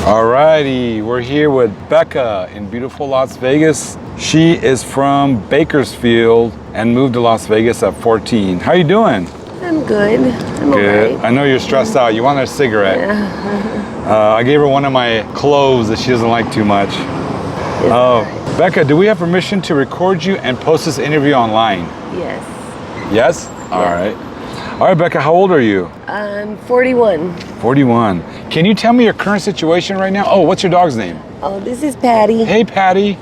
Alrighty, we're here with Becca in beautiful Las Vegas. She is from Bakersfield and moved to Las Vegas at 14. How you doing? I'm good. I'm Good. alright. I know you're stressed out. You want a cigarette? Yeah. I gave her one of my cloves that she doesn't like too much. Becca, do we have permission to record you and post this interview online? Yes. Yes? All right. All right, Becca, how old are you? I'm 41. 41. Can you tell me your current situation right now? Oh, what's your dog's name? Oh, this is Patty. Hey, Patty.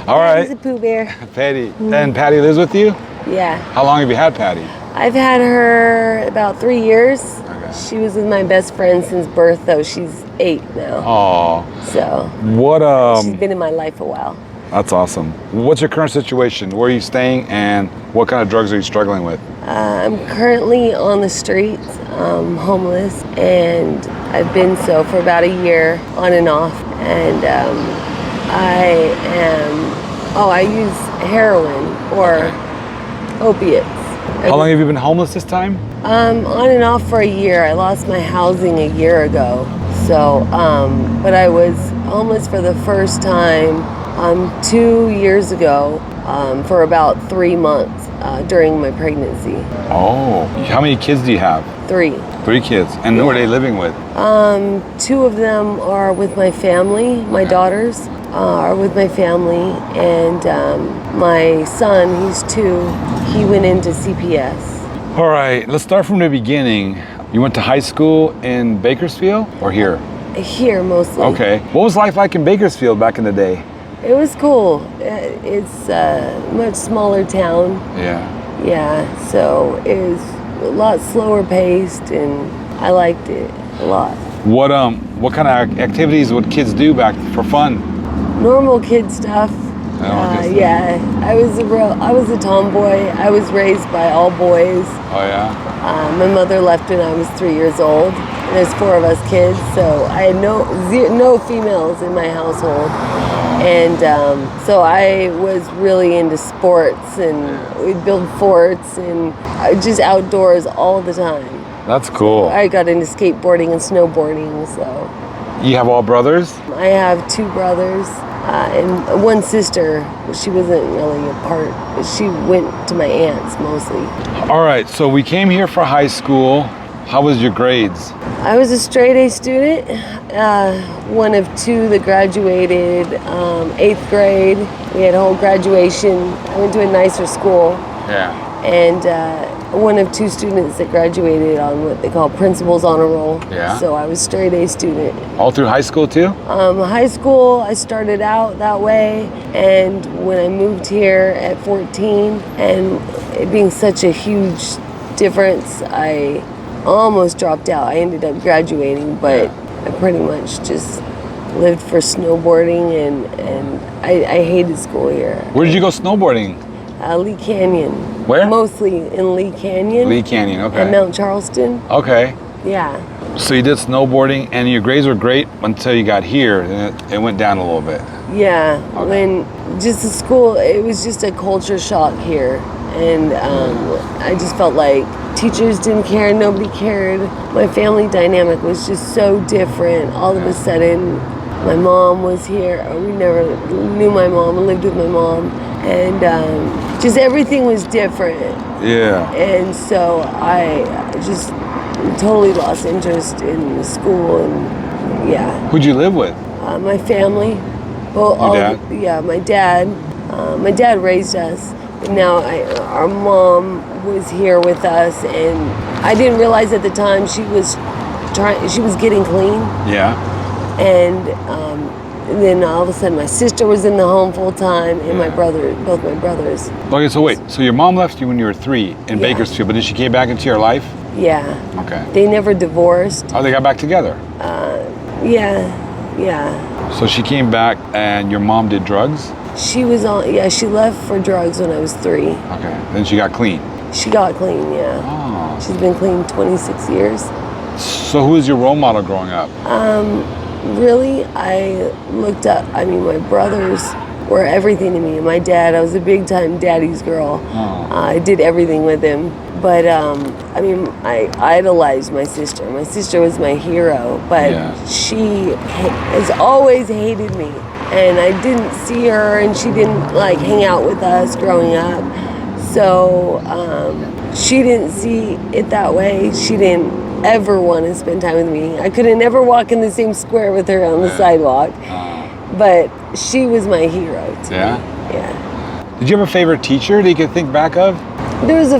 All Patty's right. a Pooh Bear. Patty. And Patty lives with you? Yeah. How long have you had Patty? I've had her about 3 years. Okay. She was with my best friend since birth, though. She's 8 now. Oh. So What she's been in my life a while. That's awesome. What's your current situation? Where are you staying and what kind of drugs are you struggling with? I'm currently on the streets, homeless, and I've been so for about a year, on and off. And I use heroin or opiates. How long have you been homeless this time? On and off for a year. I lost my housing a year ago. So, but I was homeless for the first time 2 years ago for about 3 months during my pregnancy. Oh, how many kids do you have? 3. 3 kids. And who are they living with? 2 of them are with my family. My daughters are with my family, and my son, he's 2, he went into CPS. All right, let's start from the beginning. You went to high school in Bakersfield or here? Here mostly. Okay. What was life like in Bakersfield back in the day? It was cool. It's a much smaller town. Yeah. Yeah, so it was a lot slower paced, and I liked it a lot. What kind of activities would kids do back for fun? Normal kid stuff. Yeah, I was a tomboy. I was raised by all boys. Oh yeah. My mother left when I was 3 years old. There's 4 of us kids, so I had no females in my household. And so I was really into sports, and we'd build forts and just outdoors all the time. That's cool. I got into skateboarding and snowboarding, so. You have all brothers? I have 2 brothers and 1 sister. She wasn't really a part, but she went to my aunt's mostly. All right, so we came here for high school. How was your grades? I was a straight A student, one of 2 that graduated 8th grade. We had a whole graduation. I went to a nicer school. Yeah. And one of 2 students that graduated on what they call principal's honor roll. Yeah. So I was straight A student. All through high school too? High school, I started out that way, and when I moved here at 14, and it being such a huge difference, I almost dropped out. I ended up graduating, but I pretty much just lived for snowboarding, and I hated school here. Where did you go snowboarding? Lee Canyon. Where? Mostly in Lee Canyon. Lee Canyon, okay. And Mount Charleston. Okay. Yeah. So you did snowboarding and your grades were great until you got here and it went down a little bit. Yeah. Okay. When just the school, it was just a culture shock here. And I just felt like teachers didn't care, nobody cared. My family dynamic was just so different. All of a sudden, my mom was here. We never knew my mom and lived with my mom. And just everything was different. Yeah. And so I just totally lost interest in school, and yeah. Who'd you live with? My family. Well, Your dad? Yeah, my dad. My dad raised us. And now our mom was here with us, and I didn't realize at the time she was getting clean. Yeah. And then all of a sudden my sister was in the home full time, and both my brothers. Okay, so wait, so your mom left you when you were 3 in Bakersfield, but then she came back into your life? Yeah. Okay. They never divorced. Oh, they got back together? Yeah. So she came back and your mom did drugs? She left for drugs when I was 3. Okay, then she got clean? She got clean, yeah. Oh. She's been clean 26 years. So who was your role model growing up? Really, I looked up, my brothers were everything to me. My dad, I was a big time daddy's girl. Oh. I did everything with him. But I mean, I idolized my sister. My sister was my hero, but she has always hated me. And I didn't see her, and she didn't like hang out with us growing up. So she didn't see it that way. She didn't ever want to spend time with me. I could have never walked in the same square with her on the sidewalk. But she was my hero too. Yeah? Yeah. Did you have a favorite teacher that you could think back of? There's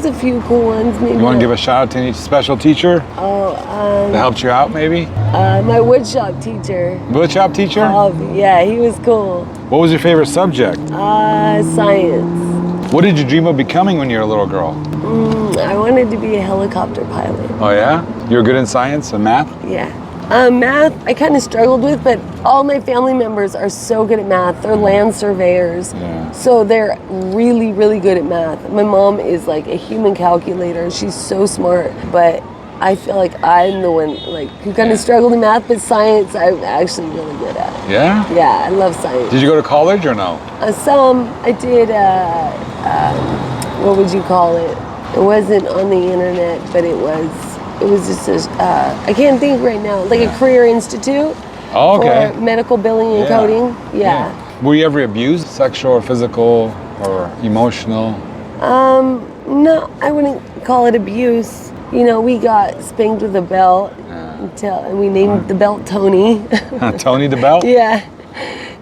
a few cool ones. Maybe. You want to give a shout out to any special teacher that helped you out, maybe? My woodshop teacher. Woodshop teacher? Yeah, he was cool. What was your favorite subject? Science. What did you dream of becoming when you were a little girl? I wanted to be a helicopter pilot. Oh yeah? You were good in science and math? Yeah. Math, I kind of struggled with, but all my family members are so good at math. They're land surveyors, so they're really, really good at math. My mom is like a human calculator. She's so smart, but I feel like I'm the one like who kind of struggled in math, but science I'm actually really good at. Yeah? Yeah, I love science. Did you go to college or no? I did, what would you call it? It wasn't on the internet, but it was just I can't think right now, like a career institute for medical billing and coding. Yeah. Were you ever abused, sexual or physical or emotional? No, I wouldn't call it abuse. You know, we got spanked with a belt and we named the belt Tony. Tony the belt? Yeah.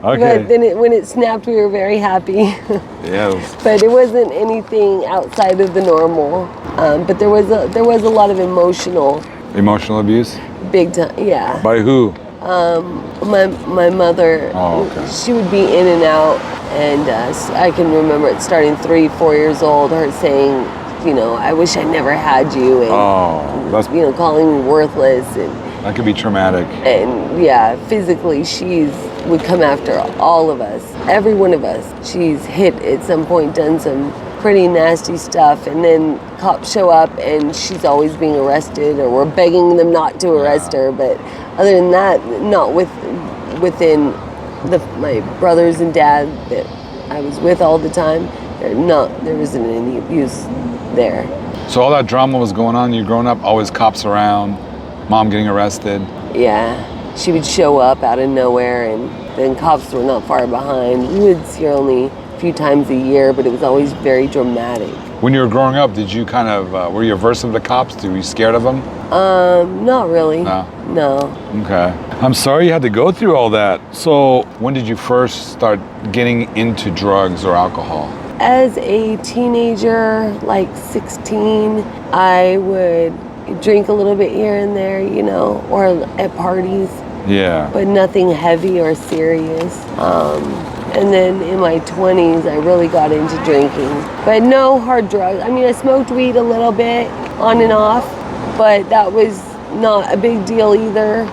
Okay. But then when it snapped, we were very happy. Yeah. But it wasn't anything outside of the normal. But there was a lot of emotional abuse? Big time, yeah. By who? My mother. Oh, okay. She would be in and out, and I can remember it starting 3-4 years old, her saying, you know, I wish I never had you, and that's, you know, calling me worthless, and that could be traumatic. And yeah, physically would come after all of us, every one of us. She's hit at some point, done some pretty nasty stuff, and then cops show up and she's always being arrested, or we're begging them not to arrest her. But other than that, not within my brothers and dad that I was with all the time, there wasn't any abuse there. So all that drama was going on, you growing up, always cops around, mom getting arrested? Yeah, she would show up out of nowhere, and then cops were not far behind. We would see her only a few times a year, but it was always very dramatic. When you were growing up, did you kind of, were you averse of the cops? Were you scared of them? Not really. No. Okay. I'm sorry you had to go through all that. So when did you first start getting into drugs or alcohol? As a teenager, like 16, I would drink a little bit here and there, you know, or at parties. Yeah. But nothing heavy or serious. And then in my 20s, I really got into drinking. But no hard drugs. I mean, I smoked weed a little bit on and off, but that was not a big deal either.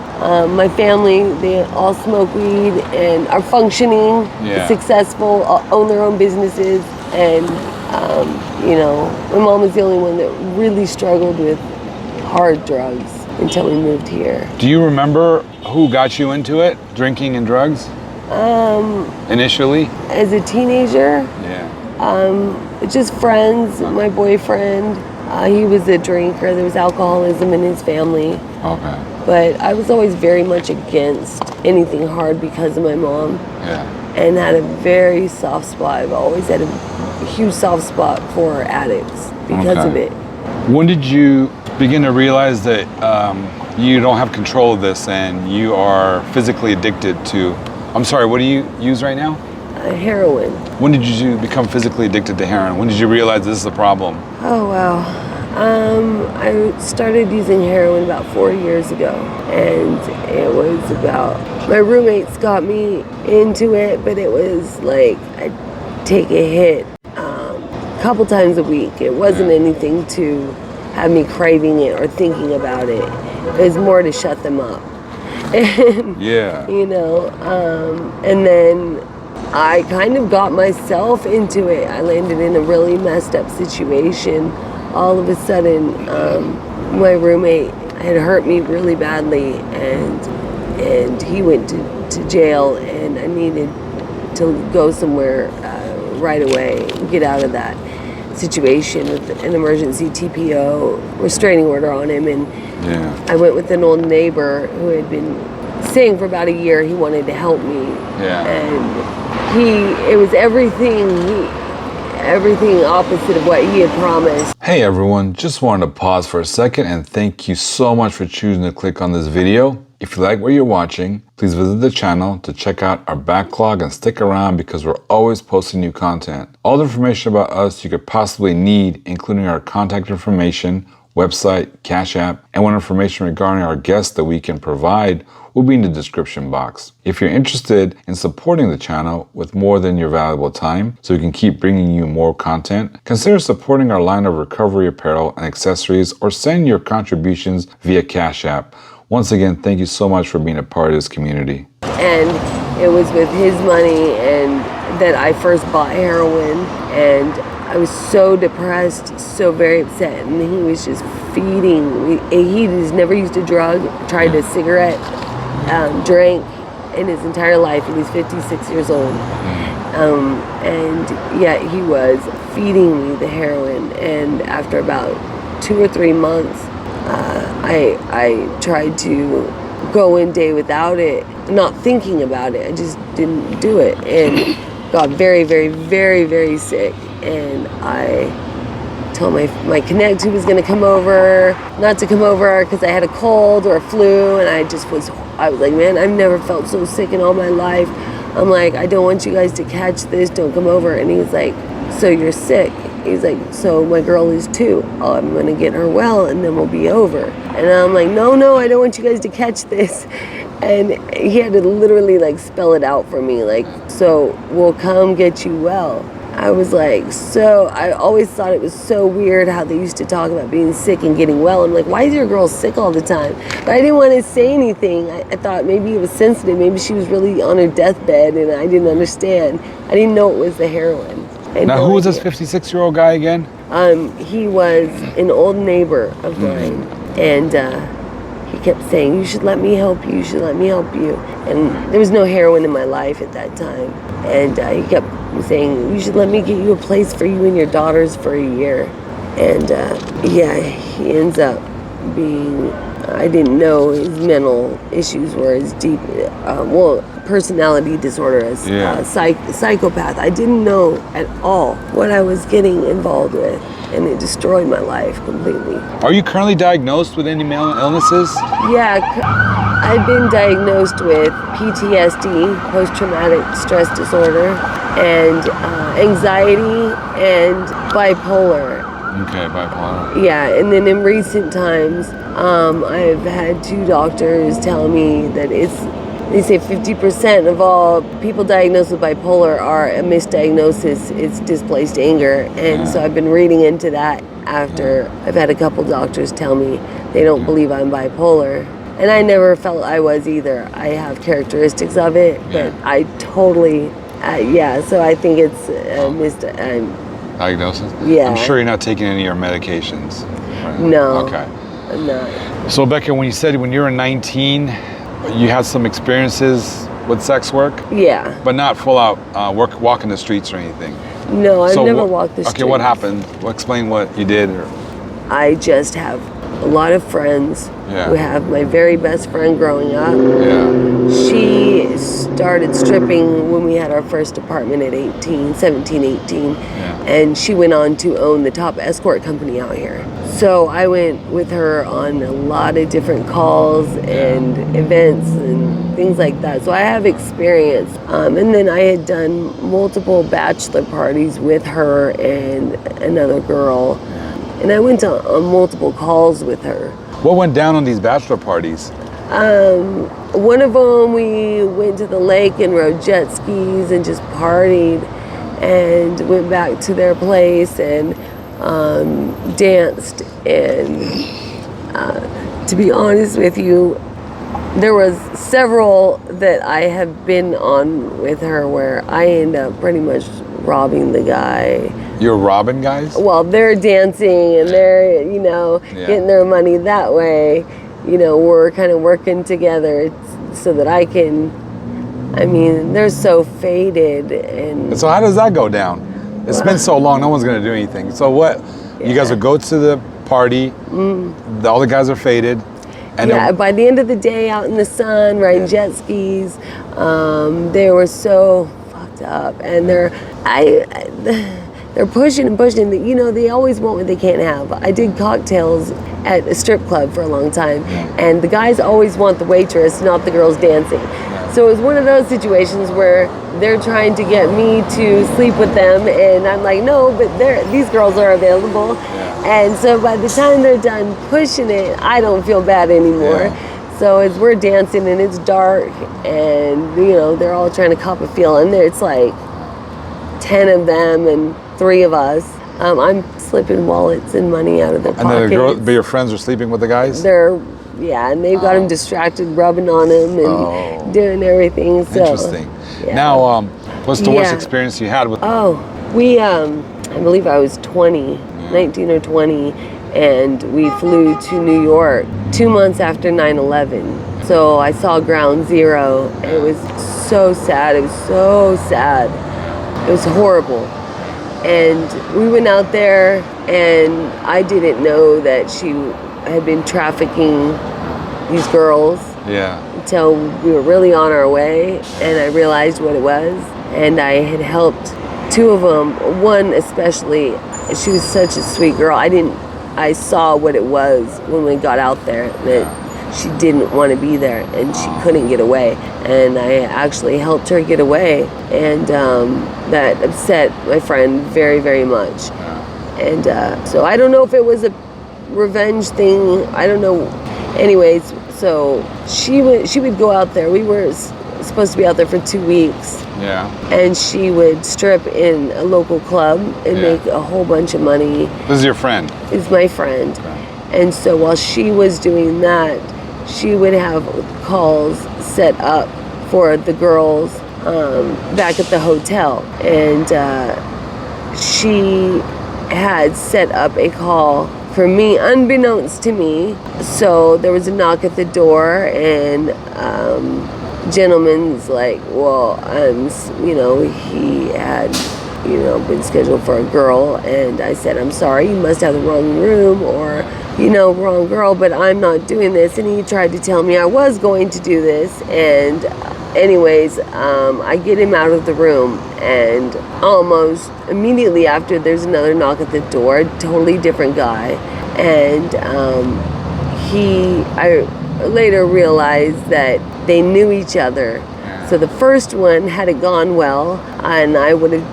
My family, they all smoke weed and are functioning, successful, own their own businesses. And, you know, my mom was the only one that really struggled with hard drugs until we moved here. Do you remember who got you into it, drinking and drugs? Initially? As a teenager? Yeah. Just friends, my boyfriend. He was a drinker. There was alcoholism in his family. Okay. But I was always very much against anything hard because of my mom. Yeah. And had a very soft spot. I've always had a huge soft spot for addicts because of it. When did you begin to realize that you don't have control of this and you are physically addicted to, I'm sorry, what do you use right now? Heroin. When did you become physically addicted to heroin? When did you realize this is a problem? Oh, wow. I started using heroin about 4 years ago, and it was about, my roommates got me into it, but it was like I'd take a hit a couple times a week. It wasn't anything to have me craving it or thinking about it. It was more to shut them up. And, you know, and then I kind of got myself into it. I landed in a really messed up situation. All of a sudden, my roommate had hurt me really badly, and he went to jail, and I needed to go somewhere right away and get out of that. situation with an emergency TPO restraining order on him, and Yeah. I went with an old neighbor who had been saying for about a year he wanted to help me. Yeah. And it was everything opposite of what he had promised. Hey everyone, just wanted to pause for a second and thank you so much for choosing to click on this video. If you like what you're watching, please visit the channel to check out our backlog and stick around because we're always posting new content. All the information about us you could possibly need, including our contact information, website, Cash App, and what information regarding our guests that we can provide will be in the description box. If you're interested in supporting the channel with more than your valuable time so we can keep bringing you more content, consider supporting our line of recovery apparel and accessories or send your contributions via Cash App. Once again, thank you so much for being a part of this community. And it was with his money and that I first bought heroin, and I was so depressed, so very upset, and he was just feeding me. He has never used a drug, tried a cigarette, drank in his entire life. He was 56 years old. And yet he was feeding me the heroin, and after about 2 or 3 months, I tried to go one day without it, not thinking about it. I just didn't do it, and got very, very, very, very sick. And I told my connect who was going to come over not to come over because I had a cold or a flu, and I was like, man, I've never felt so sick in all my life. I'm like, I don't want you guys to catch this, don't come over. And he's like, so you're sick? He's like, so my girl is too. Oh, I'm gonna get her well and then we'll be over. And I'm like, no, I don't want you guys to catch this. And he had to literally like spell it out for me, like, so we'll come get you well. I was like, I always thought it was so weird how they used to talk about being sick and getting well. I'm like, why is your girl sick all the time? But I didn't want to say anything. I thought maybe it was sensitive. Maybe she was really on her deathbed and I didn't understand. I didn't know it was the heroin. Now, who was this 56-year-old guy again? He was an old neighbor of mine, and he kept saying, you should let me help you, you should let me help you. And there was no heroin in my life at that time. And he kept saying, you should let me get you a place for you and your daughters for a year. And he ends up being, I didn't know his mental issues were as deep, personality disorder as psychopath. I didn't know at all what I was getting involved with, and it destroyed my life completely. Are you currently diagnosed with any mental illnesses? Yeah, I've been diagnosed with PTSD, post-traumatic stress disorder, and anxiety and bipolar. Okay, bipolar. Yeah, and then in recent times, I've had 2 doctors tell me that they say 50% of all people diagnosed with bipolar are a misdiagnosis. It's displaced anger. And so I've been reading into that after I've had a couple doctors tell me they don't believe I'm bipolar. And I never felt I was either. I have characteristics of it, but I totally, so I think it's diagnosis? Yeah. I'm sure you're not taking any of your medications. Right? No. Okay. I'm not. So, Becca, when you said when you were 19, you had some experiences with sex work? Yeah. But not full out walking the streets or anything? No, I've never walked the streets. Okay, what happened? Explain what you did. I just have a lot of friends who have my very best friend growing up. Yeah. She started stripping when we had our first apartment at 17, 18. And she went on to own the top escort company out here. So I went with her on a lot of different calls and events and things like that. So I have experience. And then I had done multiple bachelor parties with her and another girl. And I went on multiple calls with her. What went down on these bachelor parties? One of them, we went to the lake and rode jet skis and just partied and went back to their place and danced. And to be honest with you, there was several that I have been on with her where I end up pretty much robbing the guy. You're robbing guys? Well, they're dancing and they're, getting their money that way. We're kind of working together so that they're so faded. And so how does that go down? It's been so long, no one's gonna do anything. So what? You guys would go to the party. All the guys are faded. And yeah, by the end of the day, out in the sun, riding jet skis, they were so fucked up, and they're pushing and pushing. You know, they always want what they can't have. I did cocktails at a strip club for a long time, and the guys always want the waitress, not the girls dancing. So it was one of those situations where they're trying to get me to sleep with them, and I'm like, no, but these girls are available. And so by the time they're done pushing it, I don't feel bad anymore. So as we're dancing and it's dark, and you know they're all trying to cop a feel, and it's like 10 of them and 3 of us. I'm slipping wallets and money out of their pockets. And the girl, but your friends are sleeping with the guys? And they've got them distracted, rubbing on them and doing everything. So interesting. Now, what's the worst experience you had with them? I believe I was 20, 19 or 20, and we flew to New York 2 months after 9/11. So I saw Ground Zero. It was so sad. It was so sad. It was horrible. And we went out there, and I didn't know that she had been trafficking these girls until we were really on our way, and I realized what it was. And I had helped 2 of them, one especially. She was such a sweet girl. I saw what it was when we got out there, that she didn't want to be there and she couldn't get away. And I actually helped her get away, and that upset my friend very, very much. And so I don't know if it was a revenge thing. I don't know. Anyways, so she would go out there. We were supposed to be out there for 2 weeks. And she would strip in a local club and make a whole bunch of money. This is your friend? It's my friend. And so while she was doing that, she would have calls set up for the girls back at the hotel. And she had set up a call for me, unbeknownst to me. So there was a knock at the door, and gentleman's like, well, he had, been scheduled for a girl. And I said, I'm sorry, you must have the wrong room, or, wrong girl, but I'm not doing this. And he tried to tell me I was going to do this. And anyways, I get him out of the room, and almost immediately after, there's another knock at the door, totally different guy. And I later realized that they knew each other. So the first one, had it gone well, and I would have,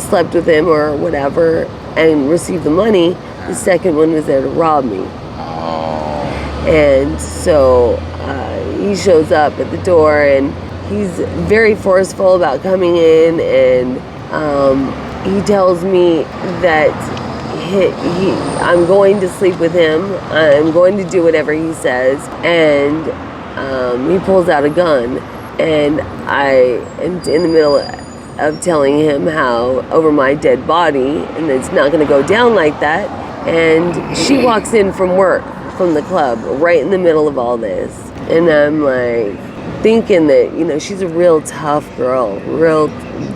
slept with him or whatever and received the money, the second one was there to rob me. And so he shows up at the door, and he's very forceful about coming in, and he tells me that I'm going to sleep with him. I'm going to do whatever he says. And he pulls out a gun, and I am in the middle of telling him how over my dead body, and it's not going to go down like that. And she walks in from work, from the club, right in the middle of all this. And I'm like thinking that, she's a real tough girl,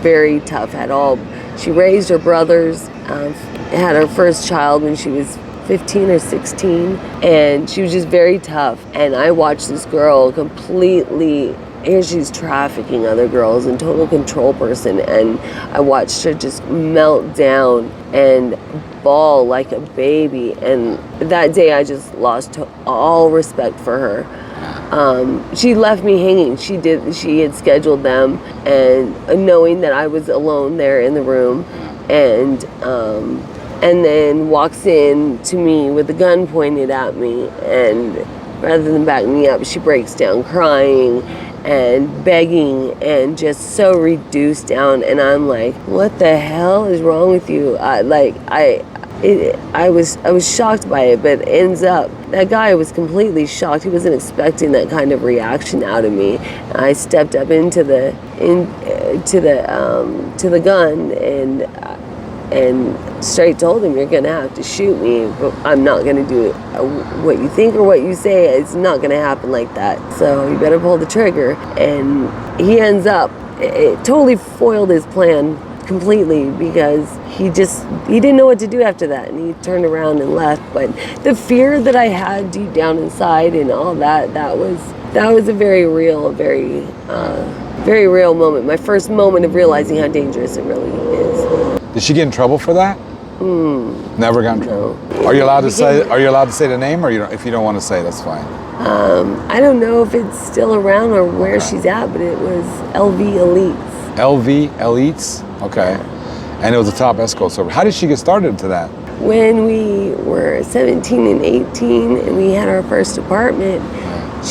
very tough at all. She raised her brothers, had her first child when she was 15 or 16, and she was just very tough. And I watched this girl completely, here she's trafficking other girls and total control person, and I watched her just melt down and bawl like a baby. And that day I just lost all respect for her. She left me hanging. She had scheduled them, and knowing that I was alone there in the room, and then walks in to me with a gun pointed at me, and rather than back me up, she breaks down crying and begging and just so reduced down. And I'm like, what the hell is wrong with you? I was shocked by it, but ends up that guy was completely shocked. He wasn't expecting that kind of reaction out of me. I stepped up into the gun and straight told him, you're gonna have to shoot me, but I'm not gonna do what you think or what you say. It's not gonna happen like that, so you better pull the trigger. And he ends up, it totally foiled his plan completely, because he didn't know what to do after that, and he turned around and left. But the fear that I had deep down inside and all that was a very real, very real moment. My first moment of realizing how dangerous it really is. Did she get in trouble for that? Never got in trouble. No. Are you allowed to say the name, or if you don't want to say, that's fine? I don't know if it's still around or where she's at, but it was LV Elites. LV Elites? Okay. And it was a top escort service. How did she get started into that? When we were 17 and 18 and we had our first apartment, I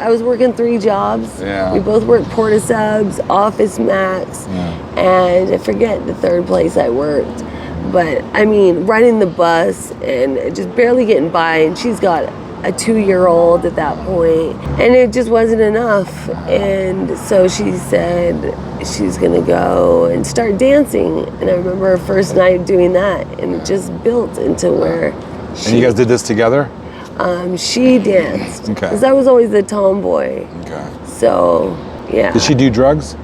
was working 3 jobs. Yeah. We both worked Porta Subs, Office Max, and I forget the third place I worked. But I mean, riding the bus and just barely getting by, and she's got a 2-year-old at that point, and it just wasn't enough. And so she said she's gonna go and start dancing. And I remember her first night doing that, and it just built into where And you guys did this together? She danced. Okay. Because I was always the tomboy. Okay. So, yeah. Did she do drugs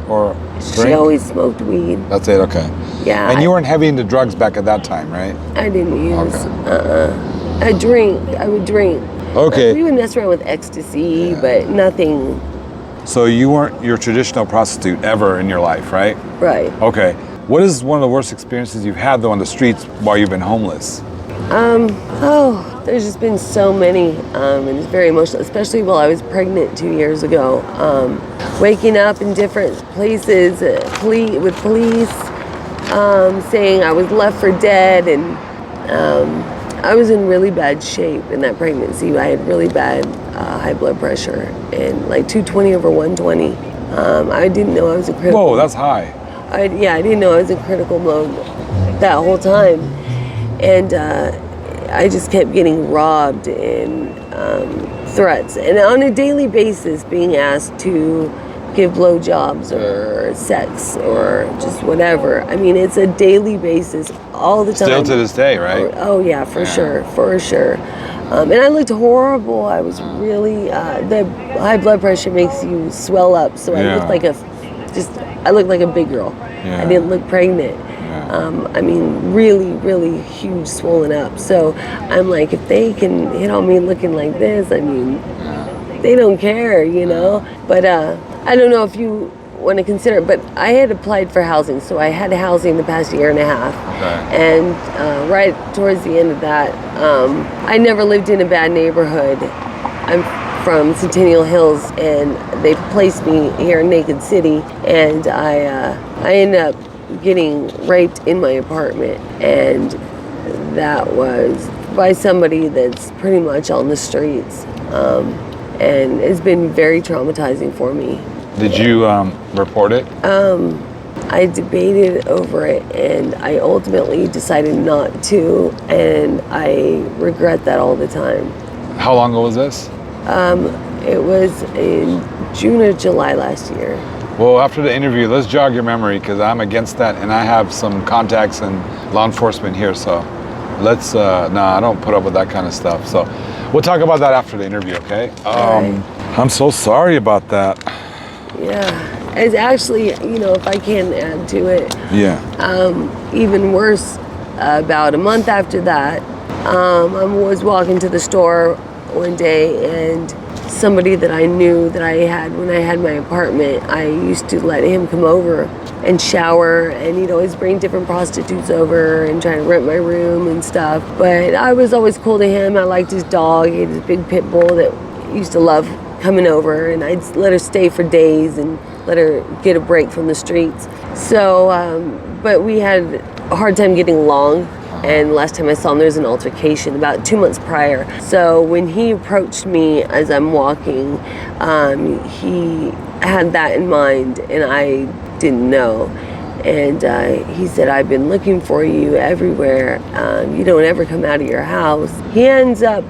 or drink? She always smoked weed. That's it, okay. Yeah. And you weren't heavy into drugs back at that time, right? I didn't use. Okay. I would drink. Okay. We would mess around with ecstasy, but nothing. So you weren't your traditional prostitute ever in your life, right? Right. Okay. What is one of the worst experiences you've had though on the streets while you've been homeless? There's just been so many, and it's very emotional, especially while I was pregnant 2 years ago. Waking up in different places, with police, saying I was left for dead, and I was in really bad shape in that pregnancy. I had really bad high blood pressure, and like 220 over 120. I didn't know I was in critical. Whoa, that's high. I didn't know I was in critical mode that whole time, and I just kept getting robbed and threats, and on a daily basis being asked to give blowjobs or sex or just whatever. I mean, it's a daily basis all the time. Still to this day, right? Oh yeah, for sure. And I looked horrible. I was really, the high blood pressure makes you swell up. So I looked like a big girl. Yeah. I didn't look pregnant. I mean, really, really huge swollen up. So I'm like, if they can hit on me looking like this, I mean, they don't care, you know? But I don't know if you want to consider it, but I had applied for housing. So I had housing the past year and a half. Okay. And right towards the end of that, I never lived in a bad neighborhood. I'm from Centennial Hills, and they placed me here in Naked City, and I ended up getting raped in my apartment, and that was by somebody that's pretty much on the streets, and it's been very traumatizing for me. Did you report it? I debated over it, and I ultimately decided not to, and I regret that all the time. How long ago was this? It was in June or July last year. Well, after the interview, let's jog your memory, because I'm against that, and I have some contacts in law enforcement here, so let's, I don't put up with that kind of stuff. So we'll talk about that after the interview, okay? I'm so sorry about that. Yeah, it's actually, if I can add to it, even worse, about a month after that, I was walking to the store one day, and somebody that I knew that I had when I had my apartment, I used to let him come over and shower, and he'd always bring different prostitutes over and try to rent my room and stuff. But I was always cool to him. I liked his dog. He had this big pit bull that used to love coming over, and I'd let her stay for days and let her get a break from the streets. So, but we had a hard time getting along. And last time I saw him, there was an altercation about 2 months prior. So when he approached me as I'm walking, he had that in mind, and I didn't know. And he said, "I've been looking for you everywhere. You don't ever come out of your house." He ends up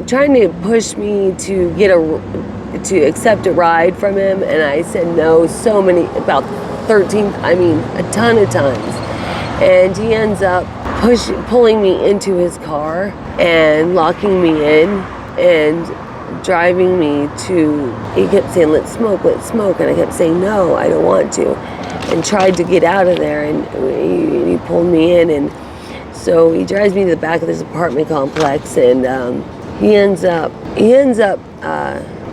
trying to push me to accept a ride from him, and I said no about 13, a ton of times. And he ends up pulling me into his car and locking me in and driving me he kept saying, let's smoke, and I kept saying, no, I don't want to. and tried to get out of there, and he pulled me in, and so he drives me to the back of this apartment complex, and he ends up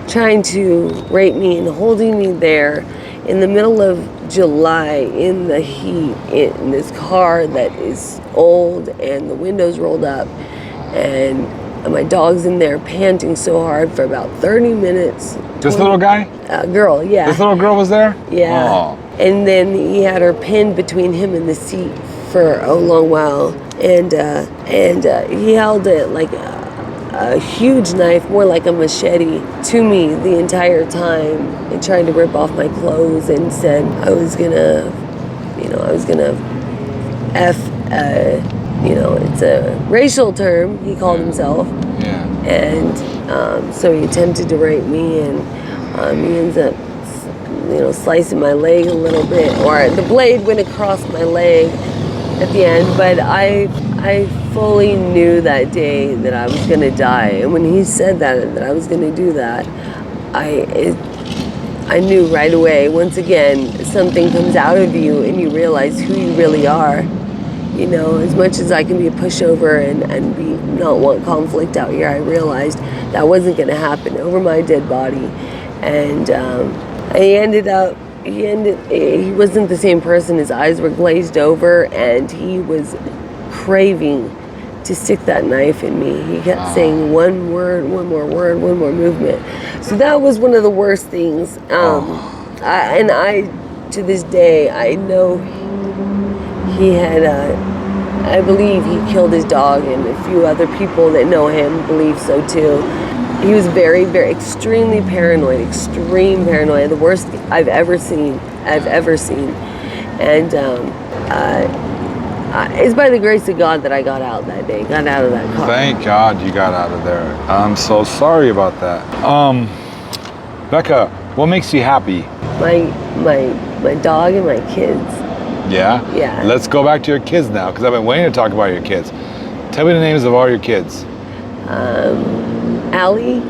trying to rape me and holding me there in the middle of July in the heat in this car that is old and the windows rolled up, and my dog's in there panting so hard for about 30 minutes. This little guy? Girl, yeah. This little girl was there? Yeah. Oh. And then he had her pinned between him and the seat for a long while, and he held it like a huge knife, more like a machete, to me the entire time, and tried to rip off my clothes and said I was gonna it's a racial term, he called himself. Yeah. And so he attempted to rape me, and he ends up slicing my leg a little bit, or the blade went across my leg at the end, but I fully knew that day that I was gonna die. And when he said that I was gonna do that, I knew right away. Once again, something comes out of you and you realize who you really are. As much as I can be a pushover and not want conflict out here, I realized that wasn't gonna happen over my dead body. And he wasn't the same person. His eyes were glazed over, and he was craving to stick that knife in me. He kept saying one word, one more word, one more movement. So that was one of the worst things. To this day, I know he had, I believe he killed his dog, and a few other people that know him believe so too. He was very, very, extreme paranoid, the worst I've ever seen. And it's by the grace of God that I got out that day, got out of that car. Thank God you got out of there. I'm so sorry about that. Becca, what makes you happy? My dog and my kids. Yeah? Yeah. Let's go back to your kids now, because I've been waiting to talk about your kids. Tell me the names of all your kids. Allie,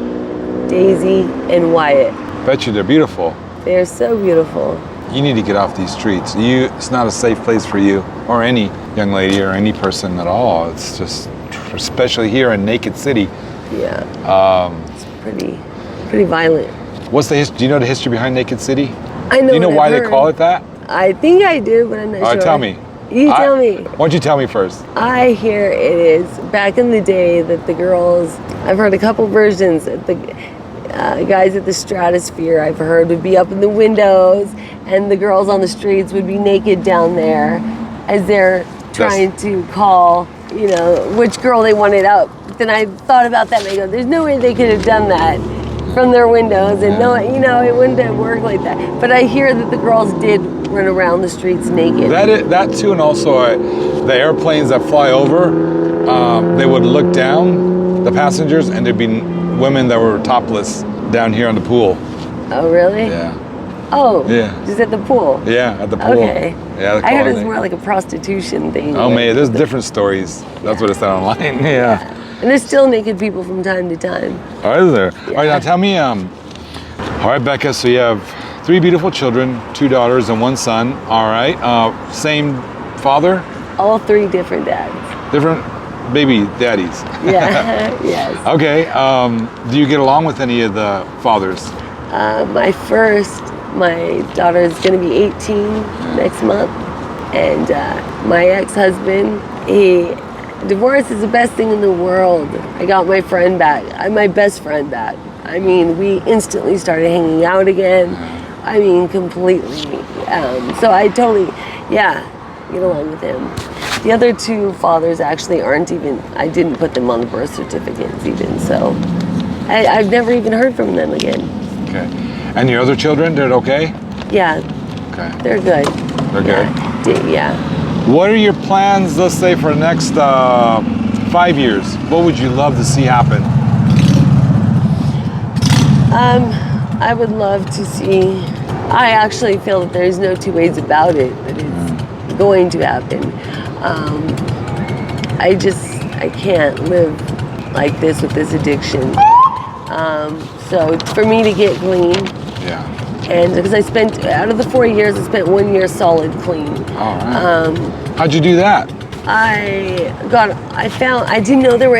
Daisy, and Wyatt. Bet you they're beautiful. They're so beautiful. You need to get off these streets. It's not a safe place for you, or any young lady, or any person at all. It's just, especially here in Naked City. Yeah. It's pretty violent. What's the history? Do you know the history behind Naked City? I know. Do you know why they call it that? I think I do, but I'm not sure. All right, tell me. You tell me. Why don't you tell me first? I hear it is back in the day that the girls, I've heard a couple versions, the guys at the Stratosphere, I've heard, would be up in the windows, and the girls on the streets would be naked down there as they're trying to call, which girl they wanted up. Then I thought about that, and I go, there's no way they could have done that from their windows, and it wouldn't have worked like that. But I hear that the girls did run around the streets naked. That too, and also the airplanes that fly over, they would look down, the passengers, and there'd be women that were topless down here on the pool. Oh, really? Yeah. Oh, yeah. Just at the pool? Yeah, at the pool. Okay. Yeah, I heard it was more like a prostitution thing. Oh, man, there's different stories. That's what it said online. Yeah. And there's still naked people from time to time. Oh, is there? Yeah. All right, now tell me, all right, Becca, so you have 3 beautiful children, 2 daughters and 1 son. All right. Same father? All 3 different dads. Different baby daddies. Yeah, yes. Okay. Do you get along with any of the fathers? My daughter is going to be 18 next month. And my ex-husband, divorce is the best thing in the world. I got my friend back, my best friend back. I mean, we instantly started hanging out again. I mean, completely. So I totally, get along with him. The other 2 fathers actually aren't even, I didn't put them on the birth certificates even, so I've never even heard from them again. Okay. And your other children, they're okay? Yeah. Okay. They're good. They're good? Yeah. What are your plans, let's say, for the next 5 years? What would you love to see happen? I would love to see, I actually feel that there's no 2 ways about it, that it's going to happen. I can't live like this with this addiction. So for me to get clean, And because I spent, out of the 4 years, I spent 1 year solid clean. All right. How'd you do that? I didn't know there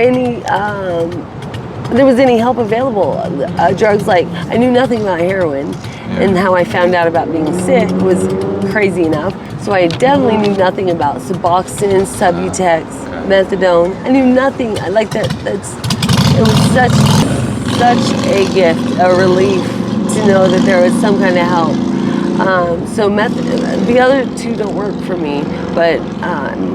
was any help available. Drugs, like, I knew nothing about heroin, and how I found out about being sick was crazy enough. So I definitely knew nothing about Suboxone, Subutex, methadone. I knew nothing. I like that. It was such a gift, a relief to know that there was some kind of help. The other two don't work for me, but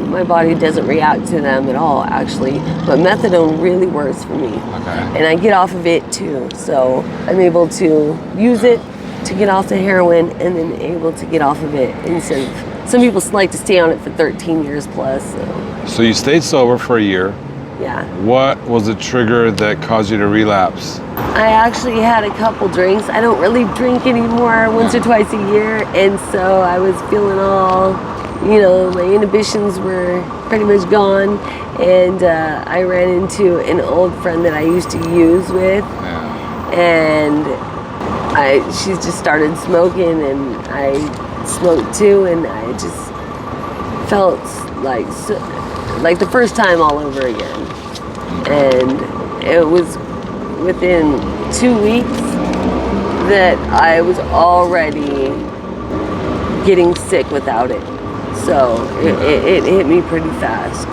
my body doesn't react to them at all, actually. But methadone really works for me. Okay. And I get off of it too. So I'm able to use it to get off the heroin and then able to get off of it instead of, some people like to stay on it for 13 years plus. So you stayed sober for a year. Yeah. What was the trigger that caused you to relapse? I actually had a couple drinks. I don't really drink anymore, once or twice a year, and so I was feeling all, my inhibitions were pretty much gone, and I ran into an old friend that I used to use with, and she just started smoking, and I smoked too, and I just felt like the first time all over again. And it was within 2 weeks that I was already getting sick without it. So it hit me pretty fast.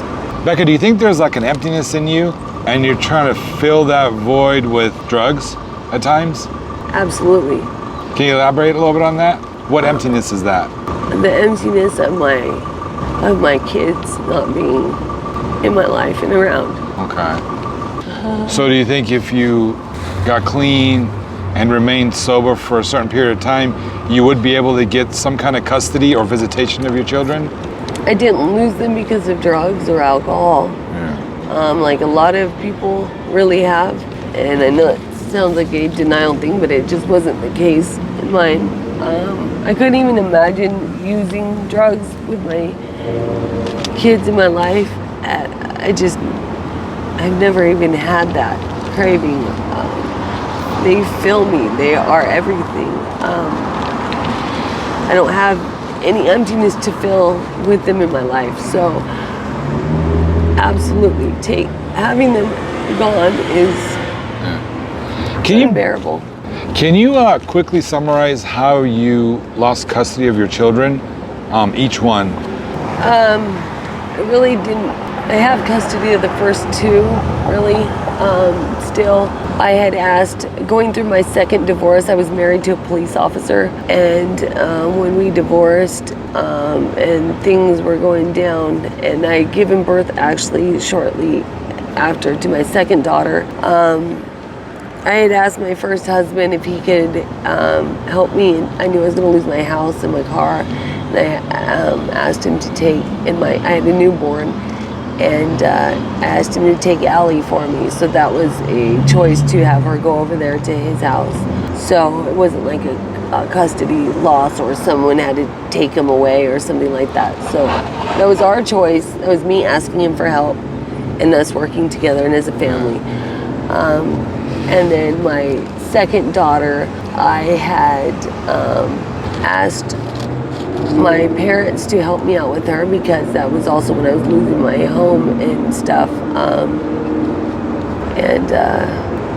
Becca, do you think there's like an emptiness in you and you're trying to fill that void with drugs at times? Absolutely. Can you elaborate a little bit on that? What emptiness is that? The emptiness of my kids not being in my life and around. Okay. So do you think if you got clean and remained sober for a certain period of time, you would be able to get some kind of custody or visitation of your children? I didn't lose them because of drugs or alcohol. Like a lot of people really have. And I know it sounds like a denial thing, but it just wasn't the case in mine. I couldn't even imagine using drugs with my kids in my life. I've never even had that craving. They fill me. They are everything. I don't have any emptiness to fill with them in my life. So absolutely, having them gone is unbearable. Can you quickly summarize how you lost custody of your children, each one? I really didn't. I have custody of the first two, really, still. I had asked, going through my second divorce, I was married to a police officer, and when we divorced and things were going down, and I had given birth actually shortly after to my second daughter, I had asked my first husband if he could help me. I knew I was going to lose my house and my car, and I asked him to take, I had a newborn, and I asked him to take Allie for me. So that was a choice to have her go over there to his house. So it wasn't like a custody loss or someone had to take him away or something like that. So that was our choice. That was me asking him for help and us working together and as a family. And then my second daughter, I had asked my parents to help me out with her because that was also when I was losing my home and stuff.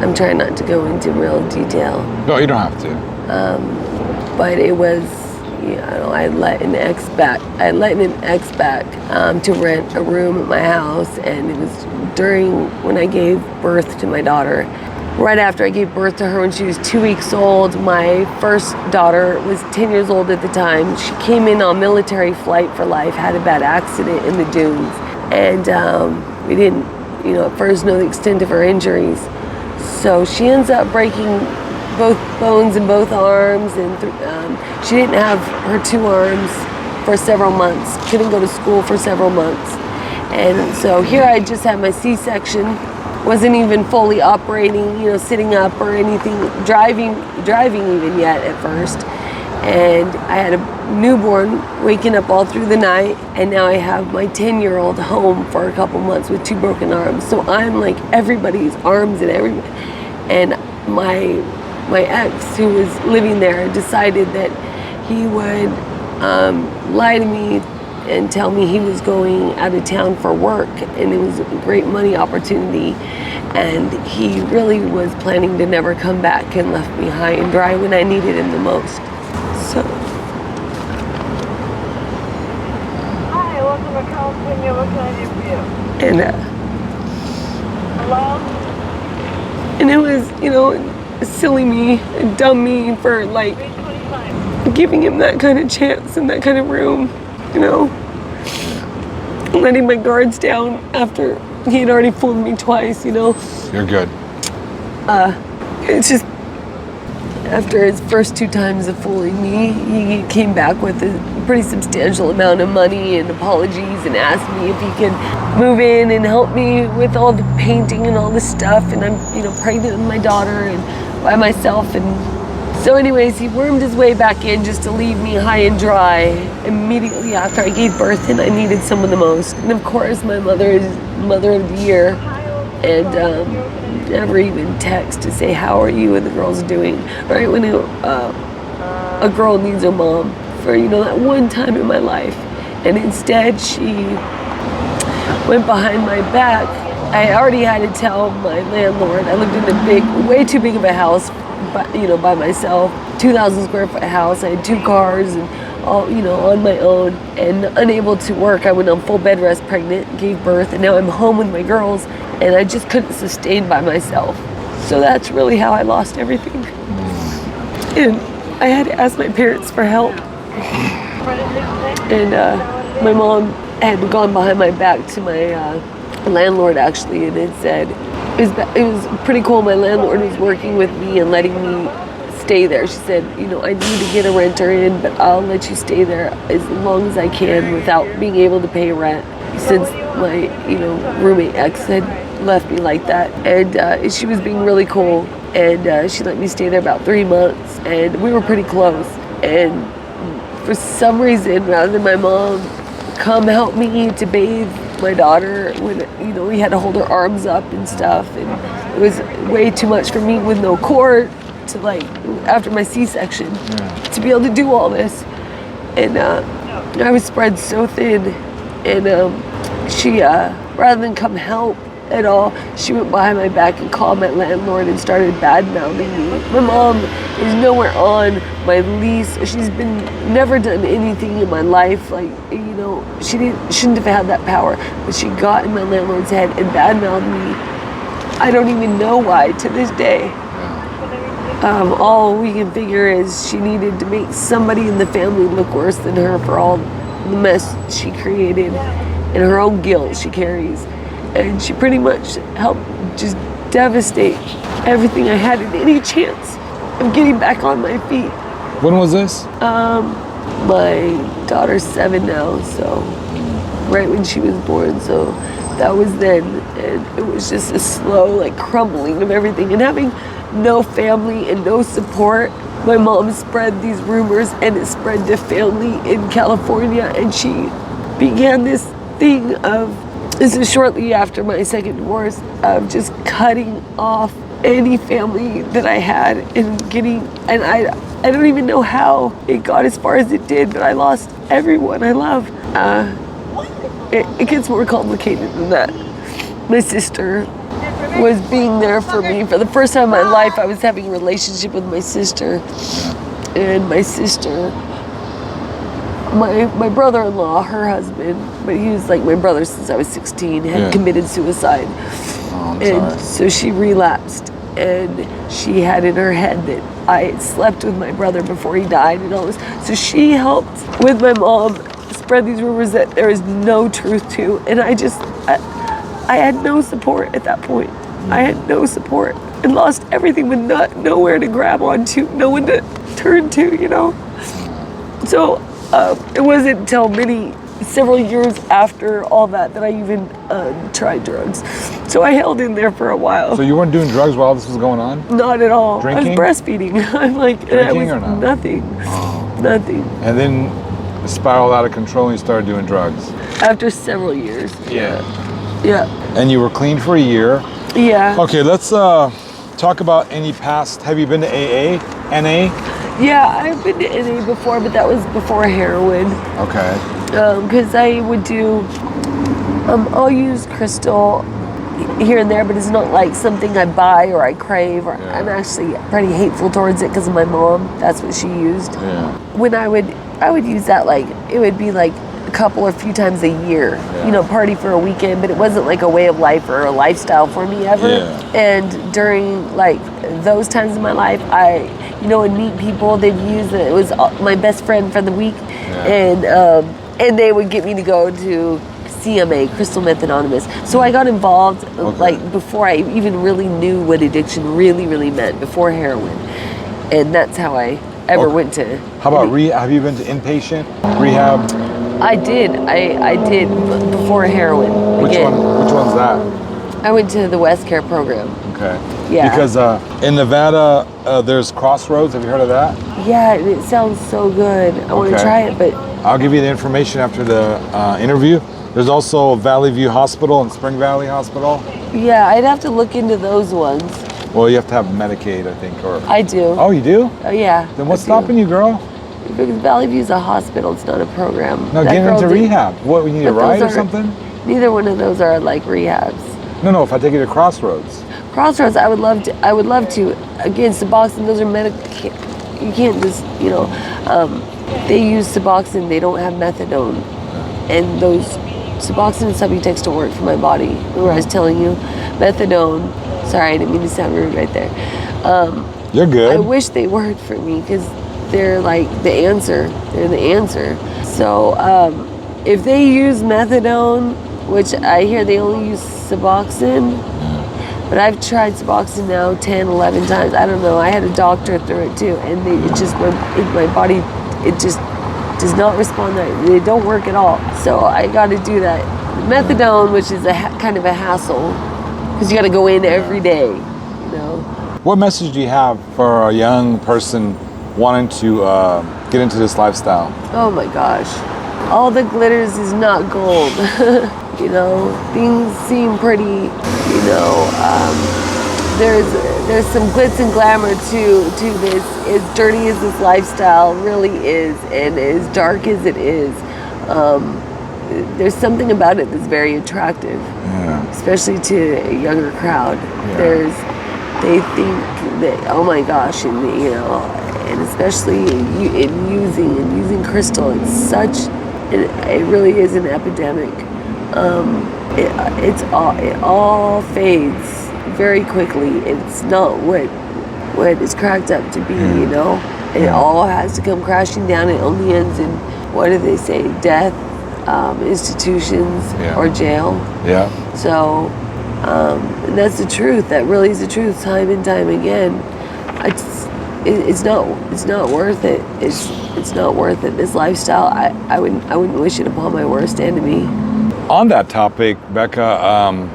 I'm trying not to go into real detail. No, you don't have to. But it was, I let an ex back to rent a room at my house, and it was during when I gave birth to my daughter. Right after I gave birth to her when she was 2 weeks old, my first daughter was 10 years old at the time. She came in on military flight for life, had a bad accident in the dunes. And we didn't, at first know the extent of her injuries. So she ends up breaking both bones in both arms. And she didn't have her two arms for several months, couldn't go to school for several months. And so here I just had my C-section. Wasn't even fully operating, sitting up or anything, driving even yet at first. And I had a newborn waking up all through the night, and now I have my 10-year-old home for a couple months with two broken arms. So I'm like everybody's arms and everybody. And my my ex, who was living there, decided that he would lie to me and tell me he was going out of town for work, and it was a great money opportunity, and he really was planning to never come back, and left me high and dry when I needed him the most. So. Hi, welcome to California. What can I do for you? And Hello? and it was, silly me and dumb me for like 325. giving him that kind of chance and that kind of room, letting my guards down after he had already fooled me twice, You're good. It's just, after his first 2 times of fooling me, he came back with a pretty substantial amount of money and apologies, and asked me if he could move in and help me with all the painting and all this stuff. And I'm, pregnant with my daughter and by myself. And so anyways, he wormed his way back in just to leave me high and dry immediately after I gave birth and I needed someone the most. And of course, my mother is Mother of the Year, and never even text to say how are you and the girl's doing, right when a girl needs her mom for that one time in my life. And instead she went behind my back. I already had to tell my landlord. I lived in a way too big of a house, by myself, 2,000 square foot house. I had 2 cars and all, on my own, and unable to work. I went on full bed rest, pregnant, gave birth, and now I'm home with my girls, and I just couldn't sustain by myself. So that's really how I lost everything. And I had to ask my parents for help. And my mom had gone behind my back to my landlord, actually, and had said, it was pretty cool. My landlord was working with me and letting me stay there. She said, I need to get a renter in, but I'll let you stay there as long as I can without being able to pay rent, since my roommate ex had left me like that. And she was being really cool, and she let me stay there about 3 months, and we were pretty close. And for some reason, rather than my mom come help me to bathe my daughter when we had to hold her arms up and stuff, and it was way too much for me with no cord to, after my C-section, to be able to do all this. And I was spread so thin, and she rather than come help at all, she went behind my back and called my landlord and started bad-mouthing me. My mom is nowhere on my lease. She's never done anything in my life, she shouldn't have had that power, but she got in my landlord's head and bad-mouthed me. I don't even know why to this day. All we can figure is she needed to make somebody in the family look worse than her for all the mess she created and her own guilt she carries. And she pretty much helped just devastate everything I had and any chance of getting back on my feet. When was this? My daughter's 7 now, so right when she was born, so that was then. And it was just a slow crumbling of everything, and having no family and no support. My mom spread these rumors, and it spread to family in California, and she began this thing of, this is shortly after my second divorce, of just cutting off any family that I had and I don't even know how it got as far as it did, but I lost everyone I love. It gets more complicated than that. My sister was being there for me. For the first time in my life, I was having a relationship with my sister. And my sister, my brother-in-law, her husband, but he was my brother since I was 16, had committed suicide. Oh, I'm and sorry. so she relapsed, and she had in her head that I had slept with my brother before he died and all this. So she helped with my mom spread these rumors that there is no truth to, and I had no support at that point. I had no support and lost everything with nowhere to grab onto, no one to turn to, So it wasn't until several years after all that I even tried drugs. So I held in there for a while. So you weren't doing drugs while this was going on? Not at all. Drinking? I was breastfeeding. I'm Drinking or not? Nothing. Oh. Nothing. And then it spiraled out of control and you started doing drugs? After several years. Yeah. Yeah. And you were clean for a year? Yeah. Okay, let's talk about any past, have you been to AA, NA? Yeah, I've been to NA before, but that was before heroin. Okay. Because I would do, I'll use crystal here and there, but it's not like something I buy or I crave. Or I'm actually pretty hateful towards it because of my mom. That's what she used. Yeah. When I would use that, like, it would be like a couple or few times a year, you know, party for a weekend, but it wasn't like a way of life or a lifestyle for me ever. Yeah. And during like those times in my life, I, you know, would meet people, they'd use it. It was my best friend for the week. And they would get me to go to CMA, Crystal Meth Anonymous. So I got involved like before I even really knew what addiction really meant, before heroin. And that's how I ever went to. How about rehab? Have you been to inpatient rehab? I did. I did before heroin. Which one's that? I went to the West Care program. Okay. Yeah. Because in Nevada, there's Crossroads. Have you heard of that? Yeah, it sounds so good. I want to try it, but I'll give you the information after the interview. There's also Valley View Hospital and Spring Valley Hospital. yeah, I'd have to look into those ones. Well, you have to have Medicaid, I think, or. I do. Oh, you do? Oh, yeah. Then what's stopping you, girl? Because Valley View's a hospital, it's not a program. No, That get girl into did- rehab. What, we need a but ride those or are- something? Neither one of those are like rehabs. No, if I take you to Crossroads. Crossroads, I would love to. Against Suboxone, those are you can't just, you know, they use Suboxone, they don't have methadone. And those Suboxone and Subutex don't work for my body. Remember I was telling you? Methadone, sorry, I didn't mean to sound rude right there. You're good. I wish they worked for me because they're like the answer. They're the answer. So if they use methadone, which I hear they only use Suboxone, but I've tried Suboxone now 10, 11 times. I don't know. I had a doctor through it too, and my body, it just does not respond. They don't work at all. So I got to do that. Methadone, which is kind of a hassle, because you got to go in every day. You know. What message do you have for a young person wanting to get into this lifestyle? Oh my gosh. All the glitters is not gold. You know, things seem pretty, you know, there's some glitz and glamour to this. As dirty as this lifestyle really is, and as dark as it is, there's something about it that's very attractive, especially to a younger crowd. They think that, oh my gosh, and you know, and especially in using crystal, it really is an epidemic. It all fades very quickly. It's not what it's cracked up to be, you know. It all has to come crashing down. It only ends in, what do they say, death, institutions, or jail. Yeah. So, and that's the truth. That really is the truth. Time and time again, it's not worth it. It's not worth it. This lifestyle, I wouldn't wish it upon my worst enemy. On that topic, Becca,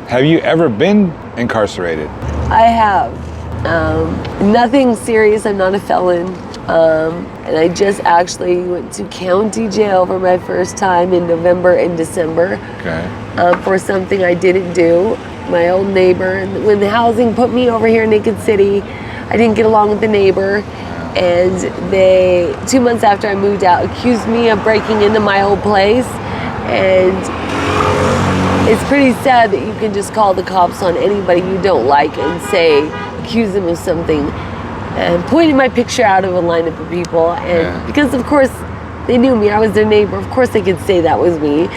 have you ever been incarcerated? I have. Nothing serious. I'm not a felon. And I just actually went to county jail for my first time in November and December. Okay. For something I didn't do. My old neighbor, when the housing put me over here in Naked City, I didn't get along with the neighbor. And they, 2 months after I moved out, accused me of breaking into my old place. And it's pretty sad that you can just call the cops on anybody you don't like and accuse them of something, and pointed my picture out of a lineup of people. And because of course they knew me, I was their neighbor, of course they could say that was me.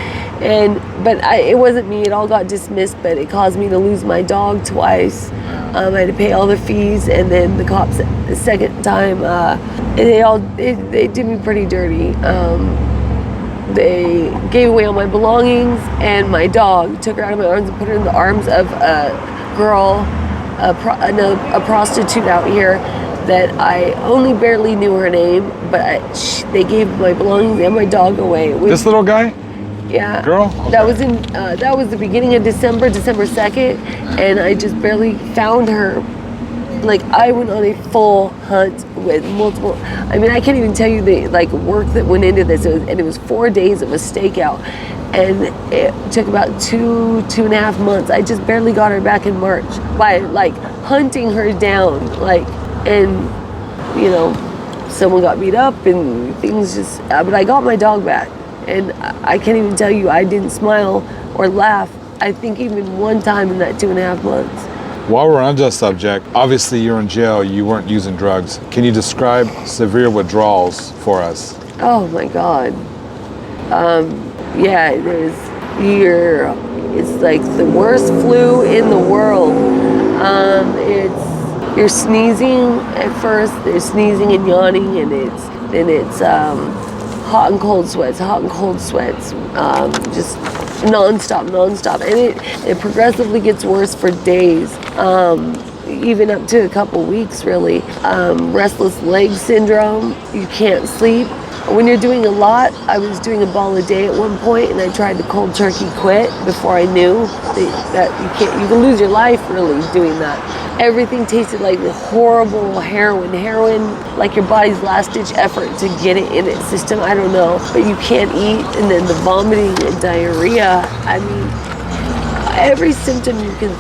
But it wasn't me. It all got dismissed, but it caused me to lose my dog twice. I had to pay all the fees, and then the cops the second time, they did me pretty dirty. They gave away all my belongings and my dog, took her out of my arms and put her in the arms of a girl, a prostitute out here that I only barely knew her name, but they gave my belongings and my dog away. This little guy? Yeah. Girl? Okay. That was the beginning of December 2nd, and I just barely found her. Like, I went on a full hunt with multiple, I mean, I can't even tell you the work that went into this. It was 4 days of a stakeout, and it took about 2.5 months. I just barely got her back in March by hunting her down, like, and you know, someone got beat up and things just, but I got my dog back, and I can't even tell you, I didn't smile or laugh, I think even one time in that 2.5 months. While we're on that subject, obviously you're in jail, you weren't using drugs. Can you describe severe withdrawals for us? Oh my God. Yeah, it's like the worst flu in the world. You're sneezing at first, there's sneezing and yawning, and then it's hot and cold sweats, just nonstop, and it progressively gets worse for days, even up to a couple weeks, really. Restless leg syndrome, you can't sleep. When you're doing a lot, I was doing a ball a day at one point, and I tried to cold turkey quit before I knew that you can lose your life really doing that. Everything tasted like the horrible heroin, like your body's last ditch effort to get it in its system, I don't know, but you can't eat, and then the vomiting and diarrhea, I mean, every symptom you can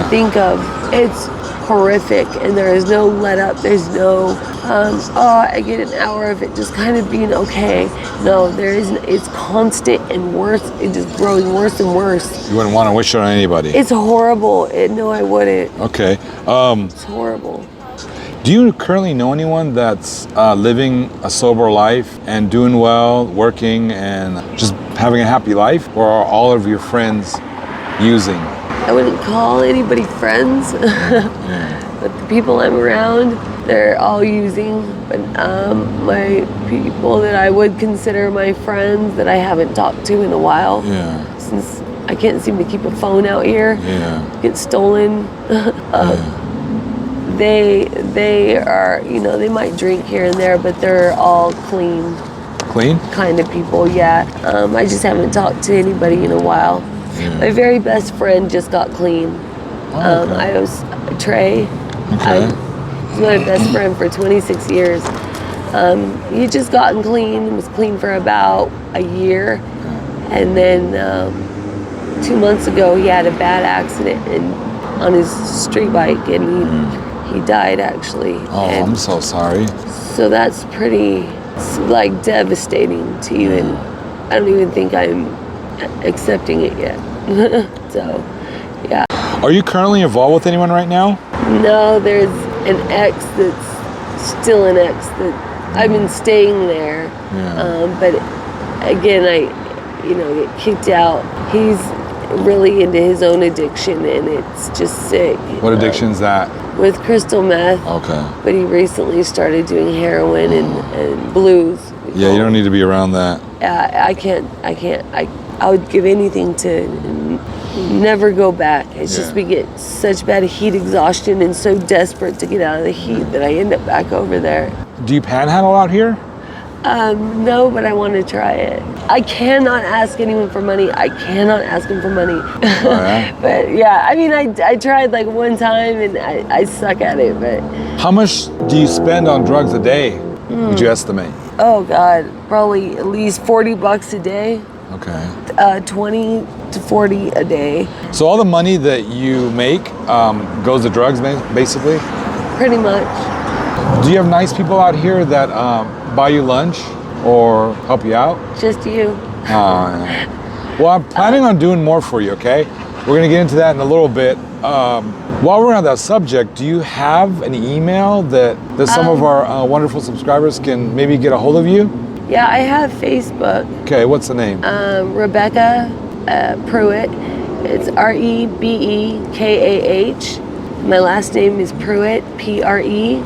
think of, it's horrific, and there is no let up, there's no, I get an hour of it just kind of being okay. No, there isn't, it's constant and worse, it's just growing worse and worse. You wouldn't want to wish it on anybody. It's horrible, no I wouldn't. Okay. It's horrible. Do you currently know anyone that's living a sober life and doing well, working, and just having a happy life? Or are all of your friends using? I wouldn't call anybody friends, but the people I'm around, they're all using. But my people that I would consider my friends that I haven't talked to in a while, since I can't seem to keep a phone out here, get stolen. They are, they might drink here and there, but they're all clean kind of people. I just haven't talked to anybody in a while. My very best friend just got clean. I was Trey. He's my best friend for 26 years. He had just gotten clean, was clean for about a year, and then 2 months ago he had a bad accident on his street bike, and he died actually. Oh, I'm so sorry. So that's pretty like devastating to even. I don't even think I'm accepting it yet. So, yeah. Are you currently involved with anyone right now? No, there's an ex that's still an ex that I've been staying there. But again, I get kicked out. He's really into his own addiction, and it's just sick. What addiction's that? With crystal meth. Okay. But he recently started doing heroin and blues. Yeah, you don't need to be around that. I can't. I would give anything to never go back. It's just we get such bad heat exhaustion and so desperate to get out of the heat that I end up back over there. Do you panhandle out here? No, but I want to try it. I cannot ask anyone for money. I cannot ask them for money. Oh, yeah? But yeah, I mean, I tried like one time and I suck at it, but. How much do you spend on drugs a day, would you estimate? Oh God, probably at least $40 a day. Okay. 20 to 40 a day. So all the money that you make goes to drugs, basically? Pretty much. Do you have nice people out here that buy you lunch or help you out? Just you. Well, I'm planning on doing more for you, okay? We're gonna get into that in a little bit. While we're on that subject, do you have an email that some of our wonderful subscribers can maybe get a hold of you? Yeah, I have Facebook. Okay, what's the name? Rebekah Prewitt. It's REBEKAH. My last name is Prewitt, PREWITT.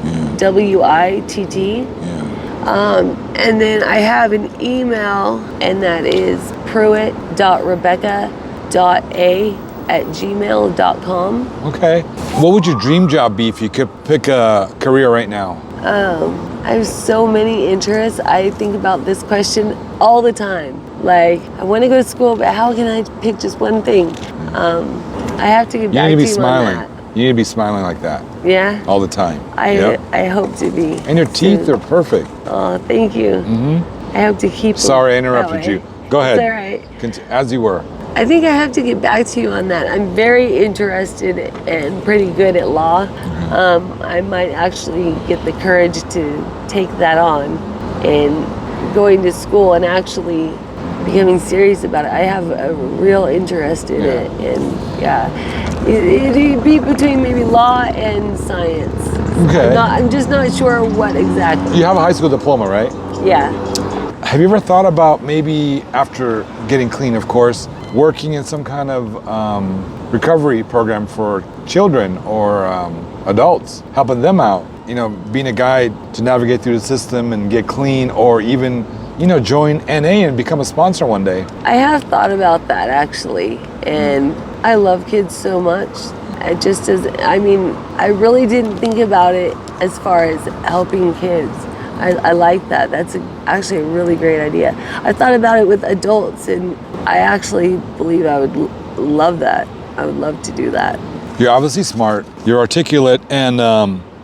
And then I have an email, and that is prewitt.rebekah.a@gmail.com. Okay. What would your dream job be if you could pick a career right now? I have so many interests. I think about this question all the time. Like, I want to go to school, but how can I pick just one thing? I have to get back to you. You need to be on smiling. that. You need to be smiling like that. Yeah? All the time. I hope to be. And your teeth are perfect. Oh, thank you. I hope to keep them Sorry, I that interrupted way. you. Go ahead. It's all right. As you were. I think I have to get back to you on that. I'm very interested and pretty good at law. I might actually get the courage to take that on and going to school and actually becoming serious about it. I have a real interest in it, and it'd be between maybe law and science. Okay. I'm just not sure what exactly. You have a high school diploma, right? Yeah. Have you ever thought about maybe after getting clean, of course, working in some kind of recovery program for children or adults, helping them out? You know, being a guide to navigate through the system and get clean, or even, you know, join NA and become a sponsor one day. I have thought about that actually, and I love kids so much. I really didn't think about it as far as helping kids. I like that. That's actually a really great idea. I thought about it with adults, and I actually believe I would love that. I would love to do that. You're obviously smart, you're articulate, and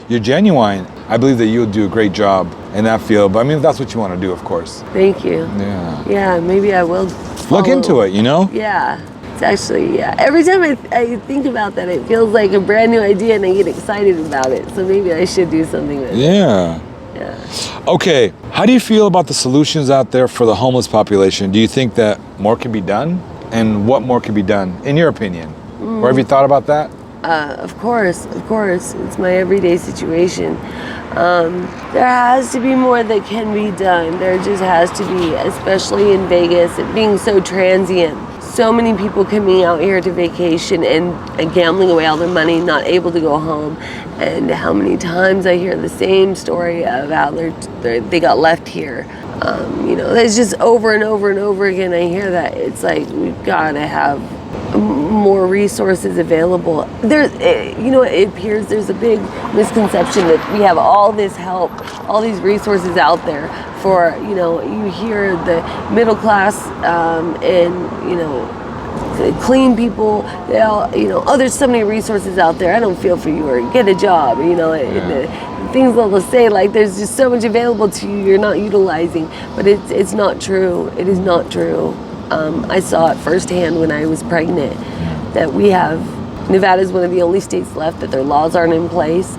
you're genuine. I believe that you'll do a great job in that field, but I mean, if that's what you want to do, of course. Thank you. Yeah. Yeah, maybe I will Look into it, you know? Yeah. It's actually, yeah. Every time I think about that, it feels like a brand new idea and I get excited about it. So maybe I should do something with it. Yeah. Yeah. Okay, how do you feel about the solutions out there for the homeless population? Do you think that more can be done? And what more can be done, in your opinion? Or have you thought about that? Of course. It's my everyday situation. There has to be more that can be done. There just has to be, especially in Vegas, it being so transient. So many people coming out here to vacation and gambling away all their money, not able to go home. And how many times I hear the same story of how they got left here. You know, there's just over and over and over again I hear that. It's like we've got to have more resources available. It appears there's a big misconception that we have all this help, all these resources out there for, you hear the middle class and, clean people, they all, there's so many resources out there. I don't feel for you, or get a job, the things they'll say, like there's just so much available to you you're not utilizing, but it's not true. It is not true. I saw it firsthand when I was pregnant that Nevada is one of the only states left that their laws aren't in place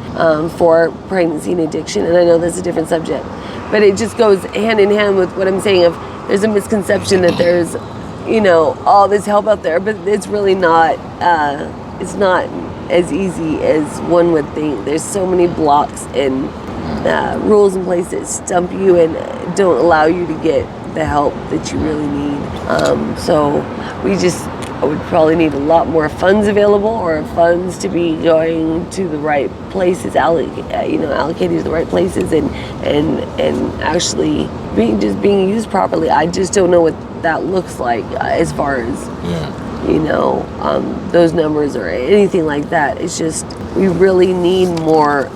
for pregnancy and addiction. And I know that's a different subject, but it just goes hand in hand with what I'm saying of there's a misconception that there's, all this help out there, but it's really not, it's not as easy as one would think. There's so many blocks and rules in place that stump you and don't allow you to get the help that you really need. I would probably need a lot more funds available, or funds to be going to the right places, allocated to the right places, and actually being used properly. I just don't know what that looks like as far as those numbers or anything like that. It's just we really need more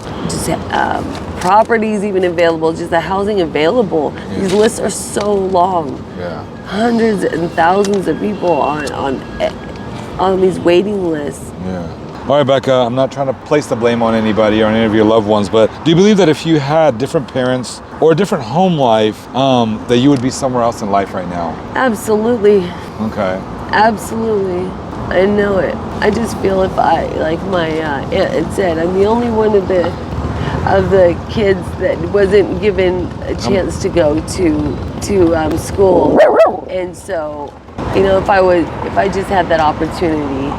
properties even available, just the housing available. Yeah. These lists are so long. Yeah. Hundreds and thousands of people on these waiting lists. Yeah. All right, Becca, I'm not trying to place the blame on anybody or any of your loved ones, but do you believe that if you had different parents or a different home life, that you would be somewhere else in life right now? Absolutely. Okay. Absolutely. I know it. I just feel if like my aunt had said, I'm the only one of the kids that wasn't given a chance to go to school, and so if I just had that opportunity,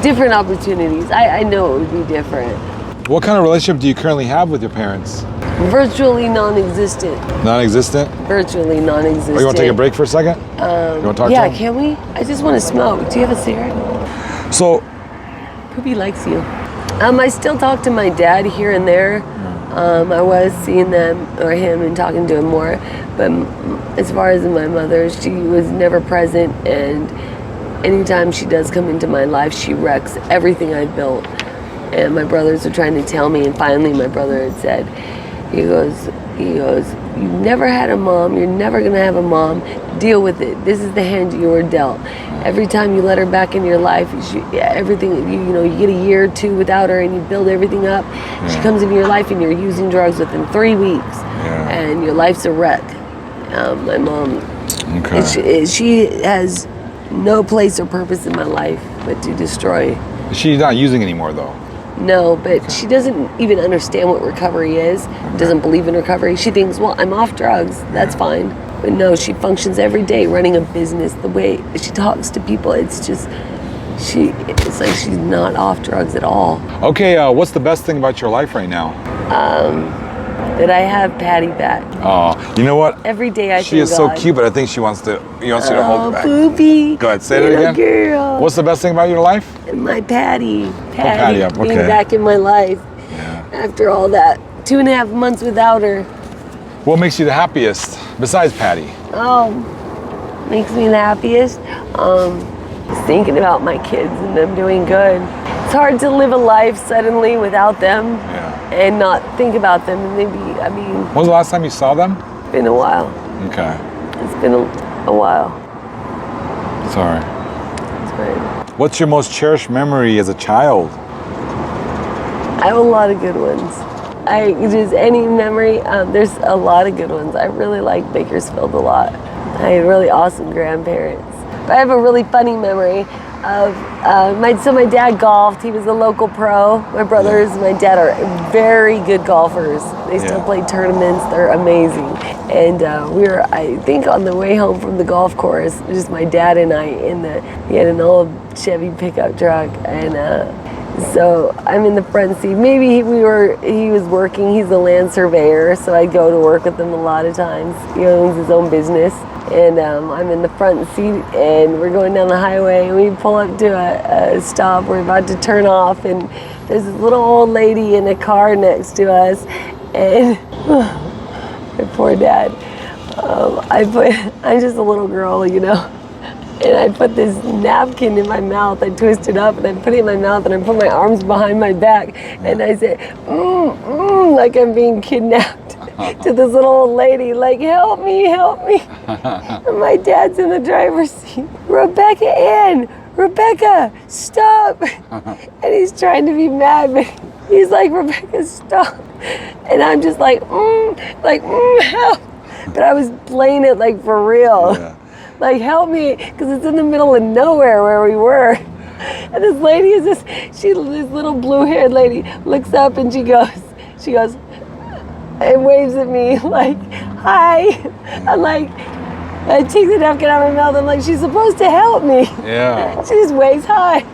different opportunities, I know it would be different. What kind of relationship do you currently have with your parents? Virtually non-existent. Non-existent? Virtually non-existent. Oh, you want to take a break for a second? You want to talk to him? Can we? I just want to smoke. Do you have a cigarette? So, Poopy likes you. I still talk to my dad here and there. I was seeing him and talking to him more. But as far as my mother, she was never present. And anytime she does come into my life, she wrecks everything I built. And my brothers are trying to tell me. And finally, my brother had said, he goes, you've never had a mom. You're never going to have a mom. Deal with it. This is the hand you were dealt. Every time you let her back in your life, everything, you get a year or two without her and you build everything up. Yeah. She comes into your life and you're using drugs within 3 weeks. And your life's a wreck. My mom, she has no place or purpose in my life but to destroy. She's not using anymore though. No, but she doesn't even understand what recovery is, doesn't believe in recovery. She thinks, well, I'm off drugs, that's fine. But no, she functions every day running a business. The way she talks to people, it's just, it's like she's not off drugs at all. Okay, what's the best thing about your life right now? That I have Patty back. Oh, you know what? Every day I She thank is so God. cute, but I think she wants you to hold her back. Boopy. Go ahead, say it Little again. Girl. What's the best thing about your life? My Patty. Patty up, being okay. back in my life after all that 2.5 months without her. What makes you the happiest besides Patty? Oh, makes me the happiest. Just thinking about my kids and them doing good. It's hard to live a life suddenly without them and not think about them. And maybe, When was the last time you saw them? it's been a while. Okay. It's been a while. Sorry. It's fine. What's your most cherished memory as a child? I have a lot of good ones. Just any memory, there's a lot of good ones. I really like Bakersfield a lot. I had really awesome grandparents. But I have a really funny memory of, my dad golfed. He was a local pro. My brothers and my dad are very good golfers. They still play tournaments. They're amazing. And we were, I think, on the way home from the golf course, just my dad and I he had an old Chevy pickup truck, and so I'm in the front seat. Maybe he was working. He's a land surveyor, so I go to work with him a lot of times. He owns his own business. And I'm in the front seat, and we're going down the highway, and we pull up to a stop. We're about to turn off, and there's this little old lady in a car next to us, and my poor dad. I'm just a little girl, you know, and I put this napkin in my mouth. I twist it up, and I put it in my mouth, and I put my arms behind my back, and I say, like I'm being kidnapped. To this little old lady, like, help me. And my dad's in the driver's seat. Rebekah, stop. And he's trying to be mad, but he's like, Rebekah, stop. And I'm just like, help. But I was playing it like for real. Yeah. Like, help me, because it's in the middle of nowhere where we were. And this lady is this little blue-haired lady looks up and she goes, and waves at me like, hi. I'm like, I take the napkin out of my mouth. I'm like, she's supposed to help me. Yeah. She just waves hi.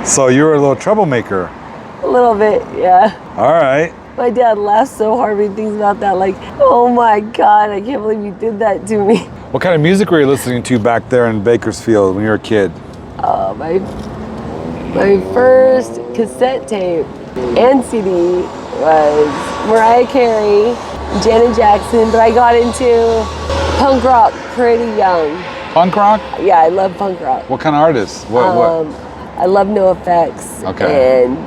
So you were a little troublemaker. A little bit, yeah. All right. My dad laughs so hard when he thinks about that. Like, oh my God, I can't believe you did that to me. What kind of music were you listening to back there in Bakersfield when you were a kid? My first cassette tape and CD was Mariah Carey, Janet Jackson, but I got into punk rock pretty young. Punk rock? Yeah, I love punk rock. What kind of artists? What? I love NoFX and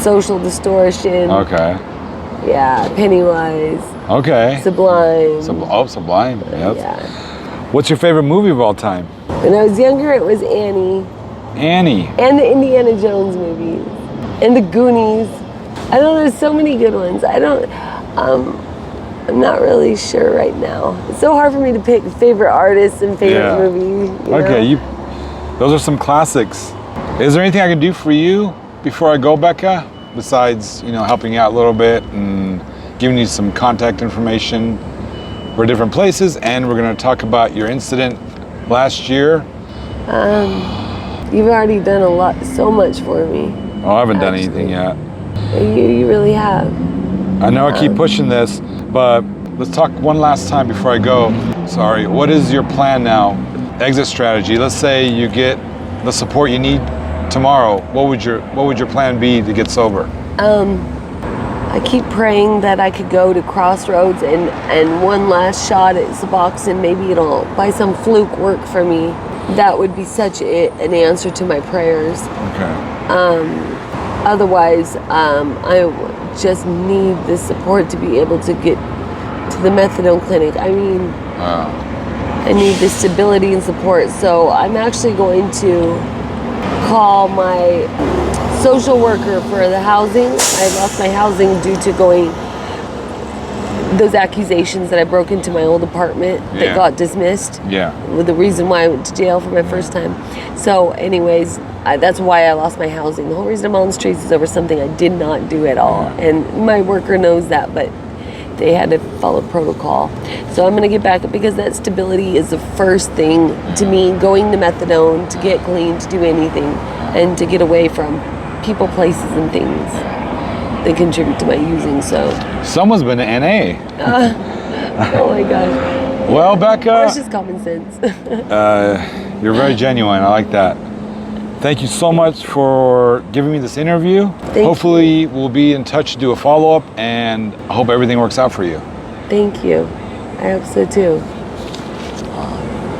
Social Distortion. Okay. Yeah, Pennywise. Okay. Sublime. Sublime. Yep. Yeah. What's your favorite movie of all time? When I was younger, it was Annie. Annie. And the Indiana Jones movies. And the Goonies. I know there's so many good ones. I'm not really sure right now. It's so hard for me to pick favorite artists and favorite movies. Okay, those are some classics. Is there anything I can do for you before I go, Becca? Besides, helping you out a little bit and giving you some contact information for different places, and we're going to talk about your incident last year. You've already done so much for me. Oh, I haven't done anything yet. You really have. I know I keep pushing this, but let's talk one last time before I go. Sorry, what is your plan now? Exit strategy. Let's say you get the support you need tomorrow. What would your plan be to get sober? I keep praying that I could go to Crossroads and one last shot at Suboxone. Maybe it'll, by some fluke, work for me. That would be such an answer to my prayers. Okay. Otherwise, I just need the support to be able to get to the methadone clinic. I mean, I need the stability and support. So I'm actually going to call my social worker for the housing. I lost my housing due those accusations that I broke into my old apartment that got dismissed. Yeah. With the reason why I went to jail for my first time. So anyways, that's why I lost my housing. The whole reason I'm on the streets is over something I did not do at all. And my worker knows that, but they had to follow protocol. So I'm gonna get back up because that stability is the first thing to me, going to methadone, to get clean, to do anything, and to get away from people, places, and things that contribute to my using. So Someone's been to NA. oh my gosh. Well, Or Becca, it's just common sense. you're very genuine. I like that. Thank you so much for giving me this interview. Hopefully we'll be in touch to do a follow-up, and I hope everything works out for you. Thank you. I hope so too.